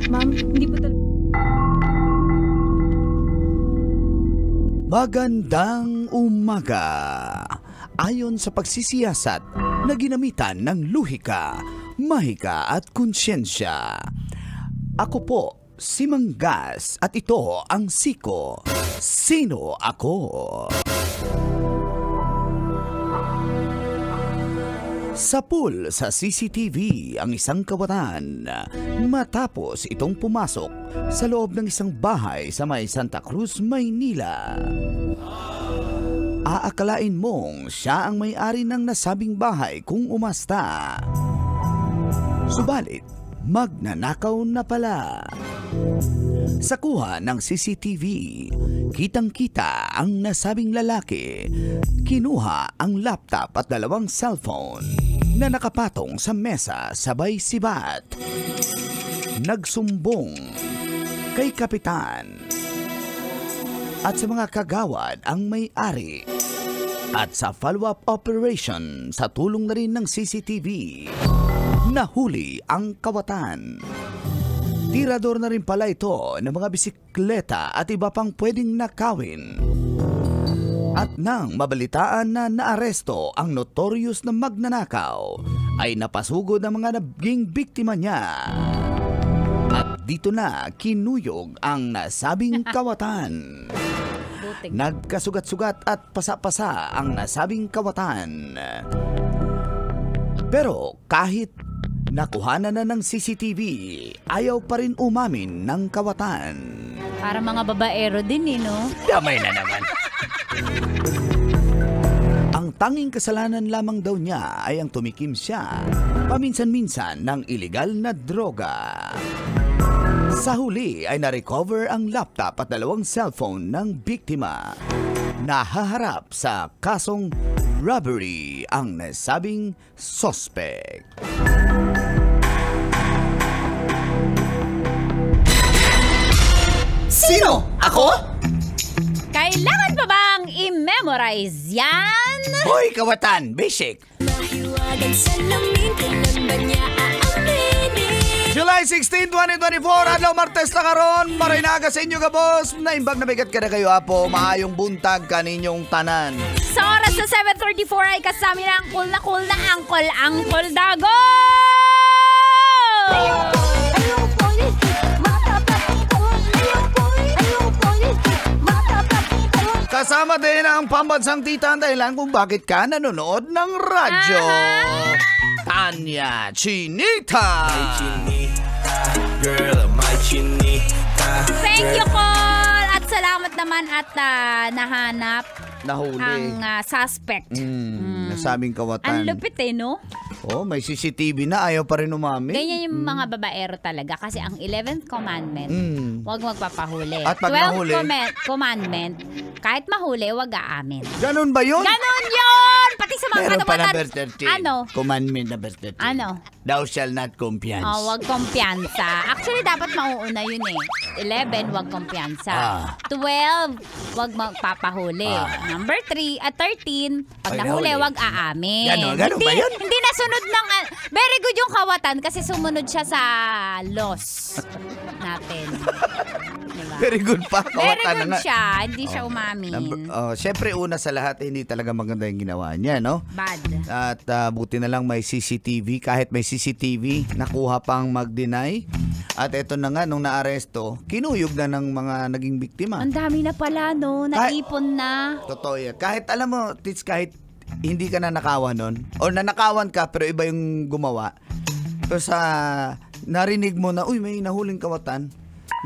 Ma'am, hindi po talaga. Magandang umaga. Ayon sa pagsisiyasat na ginamitan ng luhika, mahika at konsyensya. Ako po si Manggas at ito ang Siko. Sino ako? Sapul sa CCTV ang isang kawatan matapos itong pumasok sa loob ng isang bahay sa may Santa Cruz, Maynila. Aakalain mong siya ang may-ari ng nasabing bahay kung umasta. Subalit, magnanakaw na pala. Sa kuha ng CCTV, kitang-kita ang nasabing lalaki. Kinuha ang laptop at 2 cellphone na nakapatong sa mesa sabay sibat. Nagsumbong kay kapitan at sa mga kagawad ang may-ari. At sa follow-up operation sa tulong na rin ng CCTV, nahuli ang kawatan. Tirador na rin pala ito ng mga bisikleta at iba pang pwedeng nakawin. At nang mabalitaan na naaresto ang notorious na magnanakaw, ay napasugod ang mga naging biktima niya. At dito na kinuyog ang nasabing kawatan. Nagkasugat-sugat at pasa-pasa ang nasabing kawatan. Pero kahit nakuhanan na ng CCTV, ayaw pa rin umamin ng kawatan. Para mga babaero din no? Damay na naman. Ang tanging kasalanan lamang daw niya ay ang tumikim siya paminsan-minsan ng iligal na droga. Sa huli ay na-recover ang laptop at 2 cellphone ng biktima. Nahaharap sa kasong robbery ang nasabing suspect. Sino? Ako? Kailangan pa bang i-memorize yan? Hoy, kawatan! Basic! Mahiwagang salamin, kailan ba niya aaminin? July 16, 2024, adlaw Martes na karon. Marinaga sa inyo ka, boss. Naimbag na bigat ka na kayo, apo. Maayong buntag kaninyong tanan. Sa oras na 7:34 ay kasama na cool na Angkol Dago! Kasama din ang pambansang tita ang dahilan kung bakit ka nanonood ng radyo. Tanya Chinita. My Chinita, girl, my Chinita. Thank you, Col! At salamat naman at nahanap Nahuli. ang suspect. Nasabing kawatan. Ang lupit no? Oh, may CCTV na, ayaw pa rin umami. Ganyan yung mga babaero talaga. Kasi ang 11th commandment, huwag magpapahuli. At pag 12th nahuli? commandment, kahit mahuli, huwag aamin. Ganun ba yun? Ganon yun! Pati sa mga Meron pa katamatan. number 13. Ano? Commandment number 13. Ano? Thou shall not compliance. Oh, wag kumpiyansa. Actually, dapat mauuna yun 11, wag kumpiyansa. 12, wag magpapahuli. Number 3 at 13, pag Ay, nahuli, nahuli. wag aamin. Ganun ba yun? Hindi nasunod ng... very good yung kawatan kasi sumunod siya sa laws natin. Diba? Very good pa. Very Kawatan na good nga. siya. Hindi siya umamin. Siyempre, una sa lahat, hindi talaga maganda yung ginawa niya, no? Bad. At buti na lang may CCTV. Kahit may CCTV, nakuha pang mag-deny. At eto na nga, nung naaresto, kinuyog na ng mga naging biktima. Ang dami na pala, no? Naipon na. Totoo yan. Kahit, alam mo, Tits, kahit hindi ka nanakawan nun, or nanakawan ka, pero iba yung gumawa. Pero sa narinig mo na, uy, may nahuling kawatan,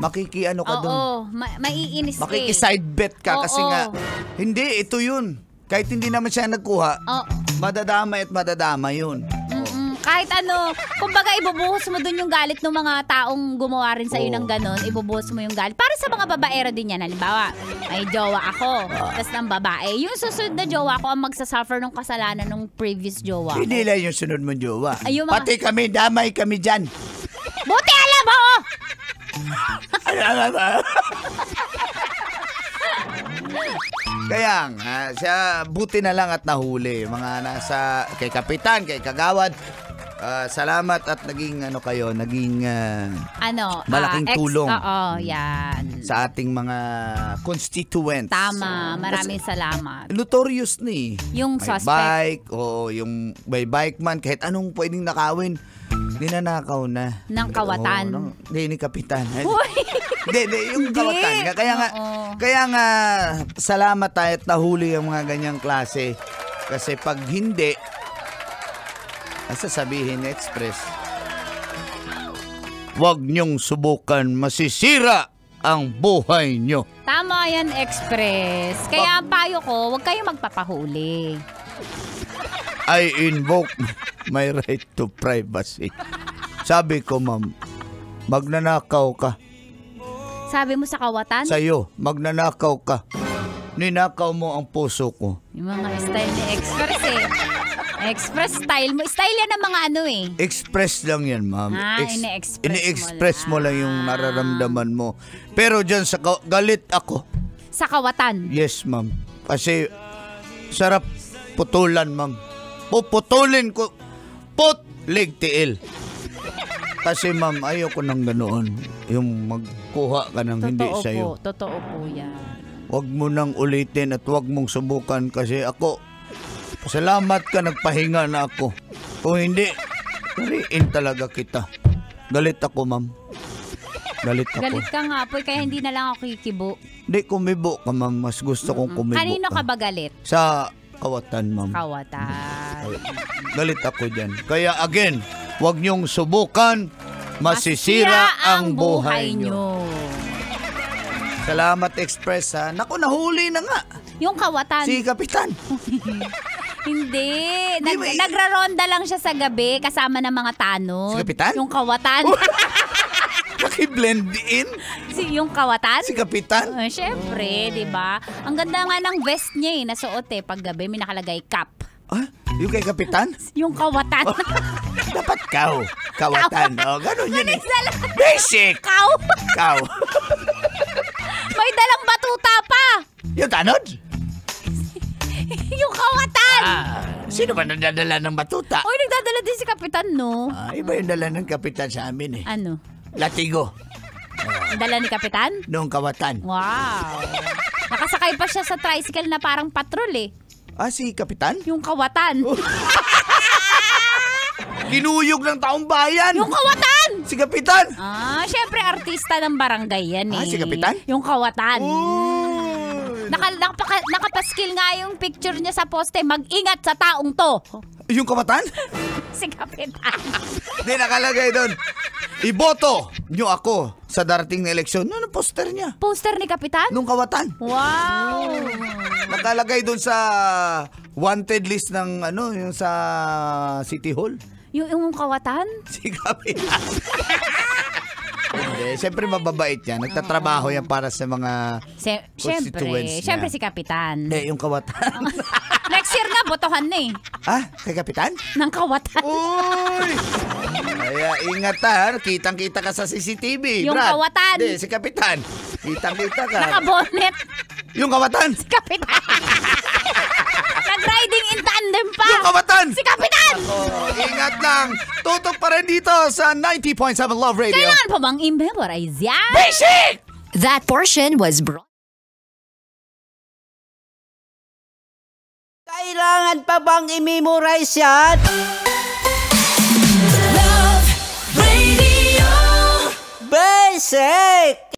makikiano ka dun. Oo, maiinis ka. Makikiside bet ka kasi nga, hindi, ito yun. Kahit hindi naman siya nagkuha, madadamay at madadama yun. Kahit kumbaga ibubuhos mo dun yung galit ng mga taong gumawa rin sa'yo ng ganon, ibubuhos mo yung galit. Para sa mga babaero din yan, halimbawa, may jowa ako, tas ng babae. Yung susunod na jowa ko ang magsasuffer ng kasalanan ng previous jowa ko. Hindi lang yung sunod mong jowa. Ay, yung mga- Pati kami, damay kami dyan. Buti alam mo! Kaya nga, siya buti na lang at nahuli. Mga nasa, kay kapitan, kay kagawad, Salamat at naging malaking tulong. Oo, yan. Sa ating mga constituents. Tama, maraming salamat. Notorious ni. Yung may suspect. bike o yung may bike man, kahit anong pwedeng nakawin, ninanakaw na. Ng kawatan. Hindi, ni Kapitan. Uy! Hindi, yung kawatan. Kaya nga, salamat tayo at nahuli ang mga ganyang klase. Kasi pag hindi, sasabihin ni Express, huwag niyong subukan, masisira ang buhay niyo. Tama yan, Express. Kaya ang payo ko, huwag kayong magpapahuli. I invoke my right to privacy. Sabi ko, ma'am, magnanakaw ka. Sabi mo sa kawatan? Sa'yo, magnanakaw ka. Ninakaw mo ang puso ko. Yung mga style ni Express Express style mo. Style yan ng mga Express lang yan, ma'am. Ini-express mo lang yung nararamdaman mo. Pero dyan sa galit ako. Sa kawatan? Yes, ma'am. Kasi sarap putulan, ma'am. Puputulin ko. Lig tiil. Kasi, ma'am, ayoko nang ganoon. Yung magkuha ka ng hindi sa'yo. Totoo po yan. Huwag mo nang ulitin at huwag mong subukan kasi ako, salamat ka, nagpahinga na ako. Kung hindi, nariin talaga kita. Galit ako, ma'am. Galit ako. Galit ka nga po, kaya hindi na lang ako kikibo. Hindi, kumibo ka, ma'am. Mas gusto kong kumibo Kanino ka ba galit? Sa kawatan, ma'am. Kawatan. Galit ako dyan. Kaya again, huwag niyong subukan, masisira ang buhay niyo. Salamat, Express, ha. Naku, nahuli na nga. Yung kawatan. Si Kapitan. Hindi. Nagraronda lang siya sa gabi kasama ng mga tanod. Si Kapitan? Yung kawatan. Naki-blend in? Yung kawatan? Si Kapitan? Syempre, di ba? Ang ganda nga ng vest niya nasuot pag gabi may nakalagay cap. Yung kay Kapitan? Yung kawatan. Dapat kawatan. Ganun yun Basic! Kaw. May dalang batuta pa. Yung tanod? Yung kawatan. Sino ba nagdadala ng batuta? Oy, nagdadala din si Kapitan, no? Iba yung dala ng Kapitan sa amin Ano? Latigo. Dala ni Kapitan? Noong kawatan. Wow. Nakasakay pa siya sa tricycle na parang patrol si Kapitan? Yung kawatan. Ginuyog ng taong bayan. Yung kawatan! Si Kapitan! Syempre artista ng barangay yan si Kapitan? Yung kawatan. Nakapaskil nga yung picture niya sa poste, mag-ingat sa taong to. Yung Kawatan? Si Kapitan. Hindi, nakalagay doon. Iboto nyo ako sa darating na eleksyon. Ano poster niya? Poster ni Kapitan? Nung Kawatan. Wow! Nakalagay doon sa wanted list ng yung sa City Hall. Yung kawatan? Si Kapitan. Hindi, siyempre mababait yan. Nagtatrabaho yan para sa mga constituents niya. Siyempre si Kapitan. Hindi, yung Kawatan. Next year na, botohan na Kay Kapitan? Ng kawatan. Uy! Kaya ingat ha, kitang-kita ka sa CCTV. Yung Brad. Kawatan. Hindi, si Kapitan. Kitang-kita ka. Nakabonet. Yung Kawatan. Si Kapitan. Nag-riding in tandem pa. Yung Kawatan. Si Kapitan. Ingat lang. Tutok pa rin dito sa 90.7 Love Radio. Kailangan pa bang i-memorize yan? Basic! That portion was brought. Kailangan pa bang i-memorize yan? Love Radio. Basic!